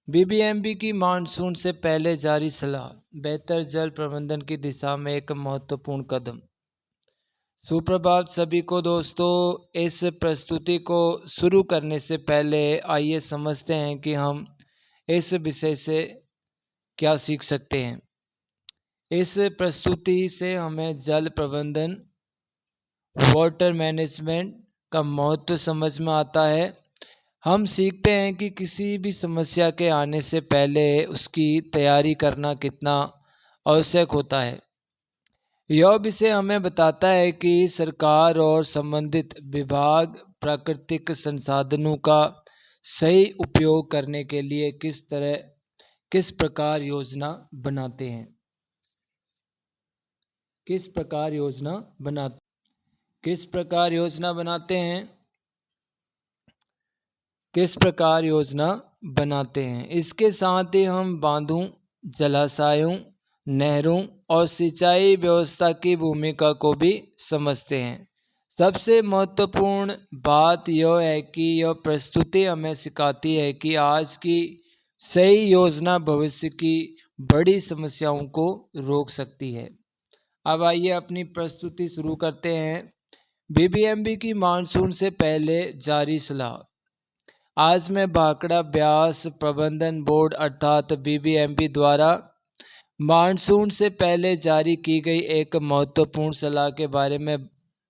BBMB की monsoon से पहले जारी सलाह, बेहतर जल प्रबंधन की दिशा में एक महत्वपूर्ण कदम। सुप्रभात सभी को दोस्तों। इस प्रस्तुति को शुरू करने से पहले आइए समझते हैं कि हम इस विषय से क्या सीख सकते हैं। इस प्रस्तुति से हमें जल प्रबंधन, वाटर मैनेजमेंट का महत्व समझ में आता है। हम सीखते हैं कि किसी भी समस्या के आने से पहले उसकी तैयारी करना कितना आवश्यक होता है। यह विषय हमें बताता है कि सरकार और संबंधित विभाग प्राकृतिक संसाधनों का सही उपयोग करने के लिए किस प्रकार योजना बनाते हैं। किस प्रकार योजना बनाते हैं। इसके साथ ही हम बांधों, जलाशयों, नहरों और सिंचाई व्यवस्था की भूमिका को भी समझते हैं। सबसे महत्वपूर्ण बात यह है कि यह प्रस्तुति हमें सिखाती है कि आज की सही योजना भविष्य की बड़ी समस्याओं को रोक सकती है। अब आइए अपनी प्रस्तुति शुरू करते हैं। बीबीएमबी की मानसून से पहले जारी सलाह। आज मैं भाखड़ा ब्यास प्रबंधन बोर्ड अर्थात बीबीएमबी द्वारा मानसून से पहले जारी की गई एक महत्वपूर्ण सलाह के बारे में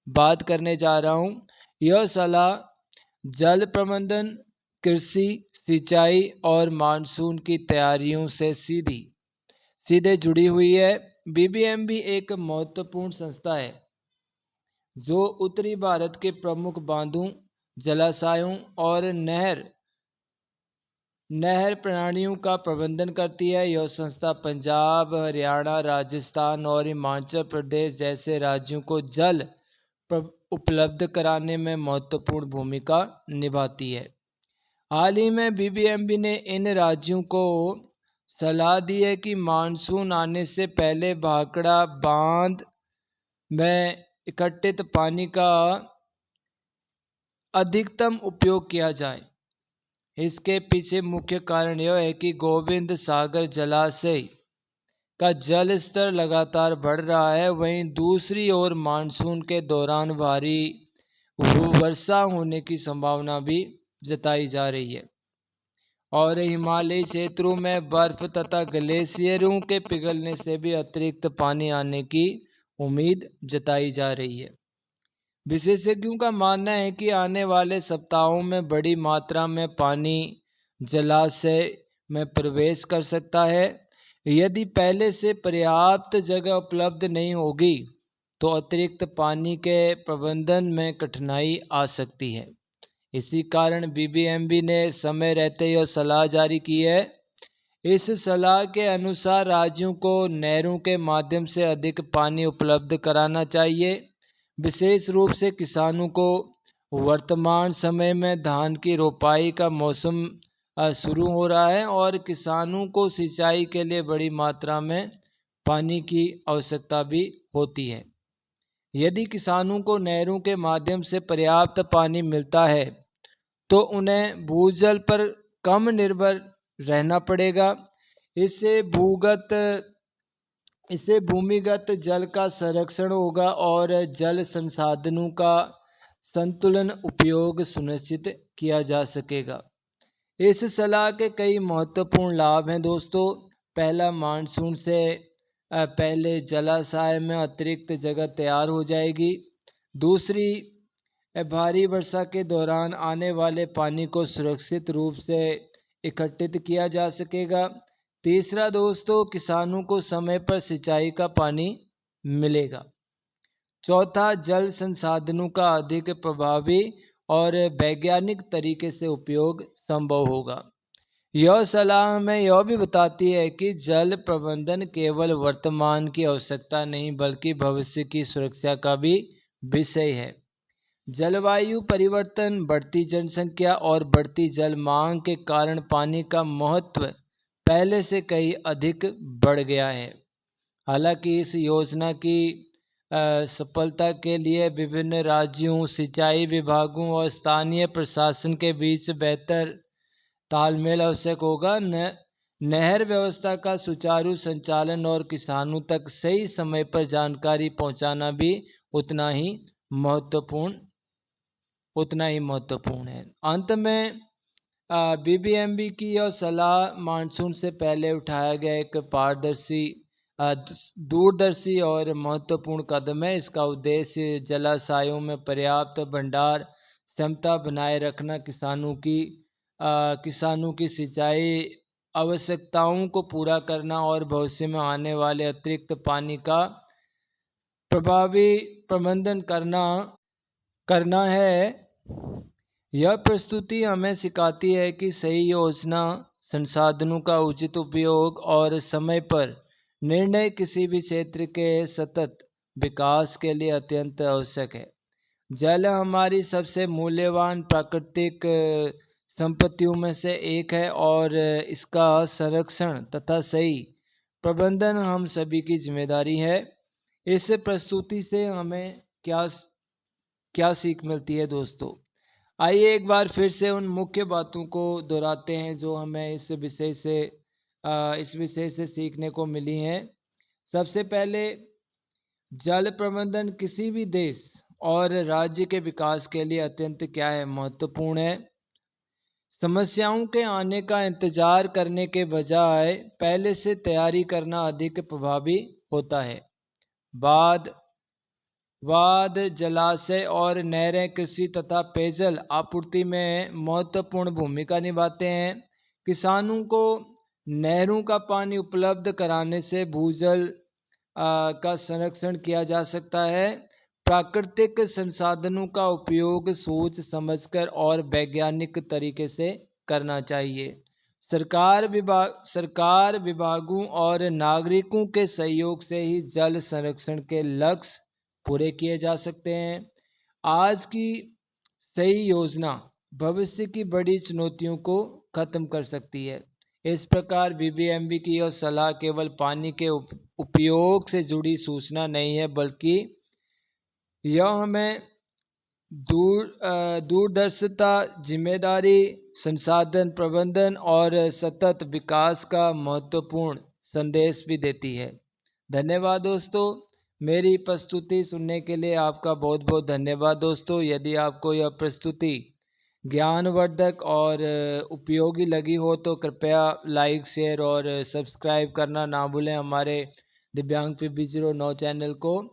बात करने जा रहा हूँ। यह सलाह जल प्रबंधन, कृषि, सिंचाई और मानसून की तैयारियों से सीधे जुड़ी हुई है। बीबीएमबी एक महत्वपूर्ण संस्था है जो उत्तरी भारत के प्रमुख बांधों, जलाशयों और नहर प्रणालियों का प्रबंधन करती है। यह संस्था पंजाब, हरियाणा, राजस्थान और हिमाचल प्रदेश जैसे राज्यों को जल उपलब्ध कराने में महत्वपूर्ण भूमिका निभाती है। हाल ही में बीबीएमबी ने इन राज्यों को सलाह दी है कि मानसून आने से पहले भाखड़ा बांध में इकट्ठित पानी का अधिकतम उपयोग किया जाए। इसके पीछे मुख्य कारण यह है कि गोविंद सागर जलाशय का जल स्तर लगातार बढ़ रहा है। वहीं दूसरी ओर मानसून के दौरान भारी वर्षा होने की संभावना भी जताई जा रही है और हिमालयी क्षेत्रों में बर्फ तथा ग्लेशियरों के पिघलने से भी अतिरिक्त पानी आने की उम्मीद जताई जा रही है। विशेषज्ञों का मानना है कि आने वाले सप्ताहों में बड़ी मात्रा में पानी जलाशय में प्रवेश कर सकता है। यदि पहले से पर्याप्त जगह उपलब्ध नहीं होगी तो अतिरिक्त पानी के प्रबंधन में कठिनाई आ सकती है। इसी कारण बीबीएमबी ने समय रहते यह सलाह जारी की है। इस सलाह के अनुसार राज्यों को नहरों के माध्यम से अधिक पानी उपलब्ध कराना चाहिए। विशेष रूप से किसानों को वर्तमान समय में धान की रोपाई का मौसम शुरू हो रहा है और किसानों को सिंचाई के लिए बड़ी मात्रा में पानी की आवश्यकता भी होती है। यदि किसानों को नहरों के माध्यम से पर्याप्त पानी मिलता है तो उन्हें भूजल पर कम निर्भर रहना पड़ेगा। इससे भूमिगत जल का संरक्षण होगा और जल संसाधनों का संतुलन उपयोग सुनिश्चित किया जा सकेगा। इस सलाह के कई महत्वपूर्ण लाभ हैं दोस्तों। पहला, मानसून से पहले जलाशय में अतिरिक्त जगह तैयार हो जाएगी। दूसरी, भारी वर्षा के दौरान आने वाले पानी को सुरक्षित रूप से इकट्ठित किया जा सकेगा। तीसरा दोस्तों, किसानों को समय पर सिंचाई का पानी मिलेगा। चौथा, जल संसाधनों का अधिक प्रभावी और वैज्ञानिक तरीके से उपयोग संभव होगा। यह सलाह हमें यह भी बताती है कि जल प्रबंधन केवल वर्तमान की आवश्यकता नहीं बल्कि भविष्य की सुरक्षा का भी विषय है। जलवायु परिवर्तन, बढ़ती जनसंख्या और बढ़ती जल मांग के कारण पानी का महत्व पहले से कहीं अधिक बढ़ गया है। हालांकि इस योजना की सफलता के लिए विभिन्न राज्यों, सिंचाई विभागों और स्थानीय प्रशासन के बीच बेहतर तालमेल आवश्यक होगा। नहर व्यवस्था का सुचारू संचालन और किसानों तक सही समय पर जानकारी पहुंचाना भी उतना ही महत्वपूर्ण है। अंत में बीबीएमबी की यह सलाह मानसून से पहले उठाया गया एक पारदर्शी, दूरदर्शी और महत्वपूर्ण कदम है। इसका उद्देश्य जलाशयों में पर्याप्त भंडार क्षमता बनाए रखना, किसानों की सिंचाई आवश्यकताओं को पूरा करना और भविष्य में आने वाले अतिरिक्त पानी का प्रभावी प्रबंधन करना है। यह प्रस्तुति हमें सिखाती है कि सही योजना, संसाधनों का उचित उपयोग और समय पर निर्णय किसी भी क्षेत्र के सतत विकास के लिए अत्यंत आवश्यक है। जल हमारी सबसे मूल्यवान प्राकृतिक संपत्तियों में से एक है और इसका संरक्षण तथा सही प्रबंधन हम सभी की जिम्मेदारी है। इस प्रस्तुति से हमें क्या सीख मिलती है दोस्तों? आइए एक बार फिर से उन मुख्य बातों को दोहराते हैं जो हमें इस विषय से सीखने को मिली हैं। सबसे पहले, जल प्रबंधन किसी भी देश और राज्य के विकास के लिए अत्यंत महत्वपूर्ण है। समस्याओं के आने का इंतजार करने के बजाय पहले से तैयारी करना अधिक प्रभावी होता है। जलाशय और नहरें कृषि तथा पेयजल आपूर्ति में महत्वपूर्ण भूमिका निभाते हैं। किसानों को नहरों का पानी उपलब्ध कराने से भूजल का संरक्षण किया जा सकता है। प्राकृतिक संसाधनों का उपयोग सोच समझकर और वैज्ञानिक तरीके से करना चाहिए। सरकार विभागों और नागरिकों के सहयोग से ही जल संरक्षण के लक्ष्य पूरे किए जा सकते हैं। आज की सही योजना भविष्य की बड़ी चुनौतियों को खत्म कर सकती है। इस प्रकार बीबीएमबी की यह सलाह केवल पानी के उपयोग से जुड़ी सूचना नहीं है, बल्कि यह हमें दूरदर्शिता, जिम्मेदारी, संसाधन प्रबंधन और सतत विकास का महत्वपूर्ण संदेश भी देती है। धन्यवाद दोस्तों। मेरी प्रस्तुति सुनने के लिए आपका बहुत बहुत धन्यवाद दोस्तों। यदि आपको यह प्रस्तुति ज्ञानवर्धक और उपयोगी लगी हो तो कृपया लाइक, शेयर और सब्सक्राइब करना ना भूलें हमारे दिव्यांग PB09 चैनल को।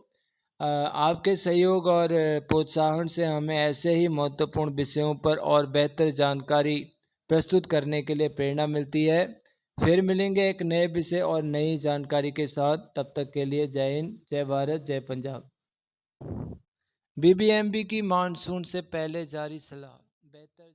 आपके सहयोग और प्रोत्साहन से हमें ऐसे ही महत्वपूर्ण विषयों पर और बेहतर जानकारी प्रस्तुत करने के लिए प्रेरणा मिलती है। फिर मिलेंगे एक नए विषय और नई जानकारी के साथ। तब तक के लिए जय हिंद, जय भारत, जय पंजाब। बीबीएमबी की मानसून से पहले जारी सलाह, बेहतर